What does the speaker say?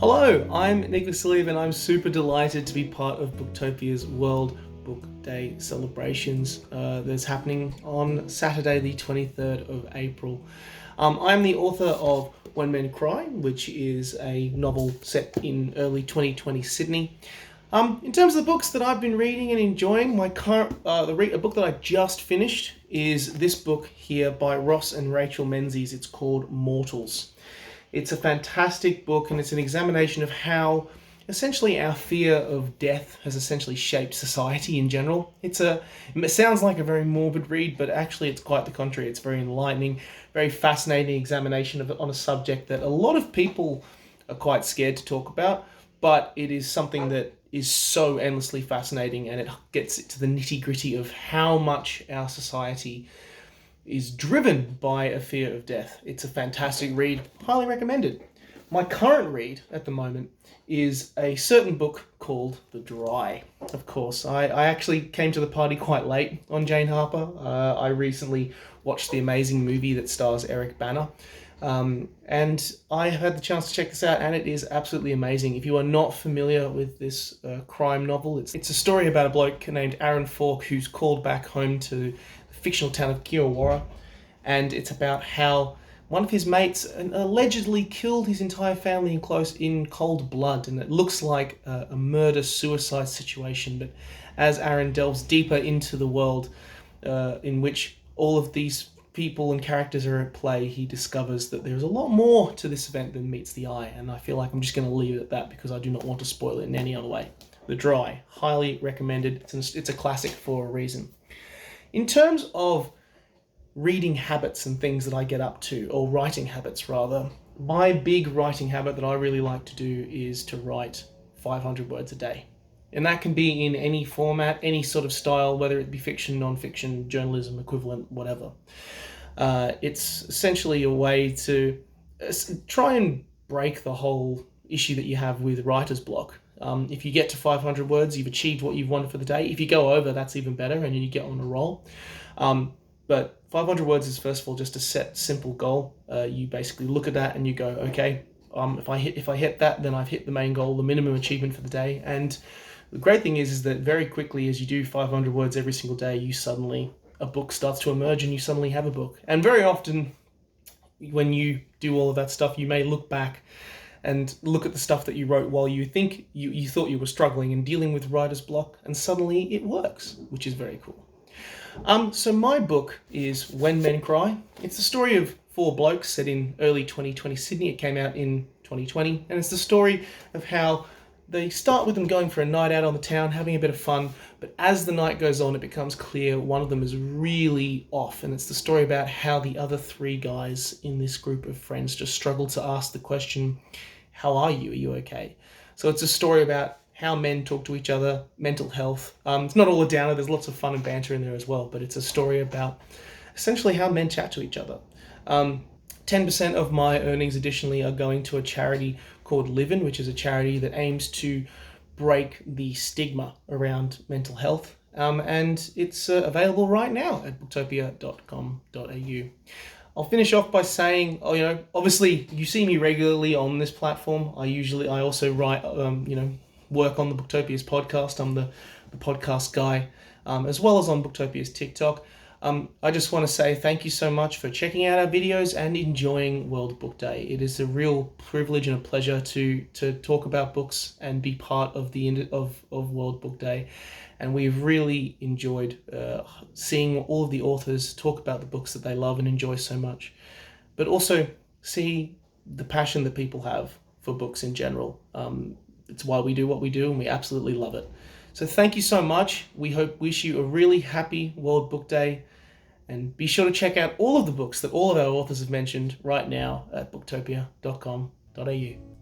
Hello, I'm Nick Wasiliev and I'm super delighted to be part of Booktopia's World Book Day celebrations. That's happening on Saturday the 23rd of April. I'm the author of When Men Cry, which is a novel set in early 2020 Sydney. In terms of the books that I've been reading and enjoying, a book that I just finished is this book here by Ross and Rachel Menzies. It's called Mortals. It's a fantastic book, and it's an examination of how essentially our fear of death has essentially shaped society in general. It sounds like a very morbid read, but actually it's quite the contrary. It's very enlightening, very fascinating examination on a subject that a lot of people are quite scared to talk about, but it is something that is so endlessly fascinating, and it gets to the nitty-gritty of how much our society is driven by a fear of death. It's a fantastic read, highly recommended. My current read at the moment is a certain book called The Dry. Of course, I actually came to the party quite late on Jane Harper. I recently watched the amazing movie that stars Eric Bana. And I had the chance to check this out, and it is absolutely amazing. If you are not familiar with this crime novel, it's a story about a bloke named Aaron Falk who's called back home to the fictional town of Kiowara, and it's about how one of his mates allegedly killed his entire family in cold blood, and it looks like a murder-suicide situation. But as Aaron delves deeper into the world in which all of these people and characters are at play, he discovers that there's a lot more to this event than meets the eye, and I feel like I'm just going to leave it at that because I do not want to spoil it in any other way. The Dry, highly recommended. It's a classic for a reason. In terms of reading habits and things that I get up to, or writing habits rather, my big writing habit that I really like to do is to write 500 words a day. And that can be in any format, any sort of style, whether it be fiction, non-fiction, journalism, equivalent, whatever. It's essentially a way to try and break the whole issue that you have with writer's block. If you get to 500 words, you've achieved what you've wanted for the day. If you go over, that's even better, and you get on a roll. But 500 words is, first of all, just a set, simple goal. You basically look at that and you go, okay, if I hit that, then I've hit the main goal, the minimum achievement for the day. And the great thing is that very quickly, as you do 500 words every single day, a book starts to emerge, and you suddenly have a book. And very often, when you do all of that stuff, you may look back and look at the stuff that you wrote while you think you thought you were struggling and dealing with writer's block, and suddenly it works, which is very cool. So my book is When Men Cry. It's the story of four blokes set in early 2020 Sydney. It came out in 2020, and it's the story of how they start with them going for a night out on the town, having a bit of fun, but as the night goes on, it becomes clear one of them is really off, and it's the story about how the other three guys in this group of friends just struggle to ask the question, how are you? Are you okay? So it's a story about how men talk to each other, mental health. It's not all a downer, there's lots of fun and banter in there as well, but it's a story about essentially how men chat to each other. 10% of my earnings additionally are going to a charity called Livin', which is a charity that aims to break the stigma around mental health. And it's available right now at booktopia.com.au. I'll finish off by saying, obviously you see me regularly on this platform. I also write, work on the Booktopia's podcast. I'm the podcast guy, as well as on Booktopia's TikTok. I just want to say thank you so much for checking out our videos and enjoying World Book Day. It is a real privilege and a pleasure to talk about books and be part of of World Book Day. And we've really enjoyed seeing all of the authors talk about the books that they love and enjoy so much, but also see the passion that people have for books in general. It's why we do what we do, and we absolutely love it. So thank you so much. Wish you a really happy World Book Day, and be sure to check out all of the books that all of our authors have mentioned right now at booktopia.com.au.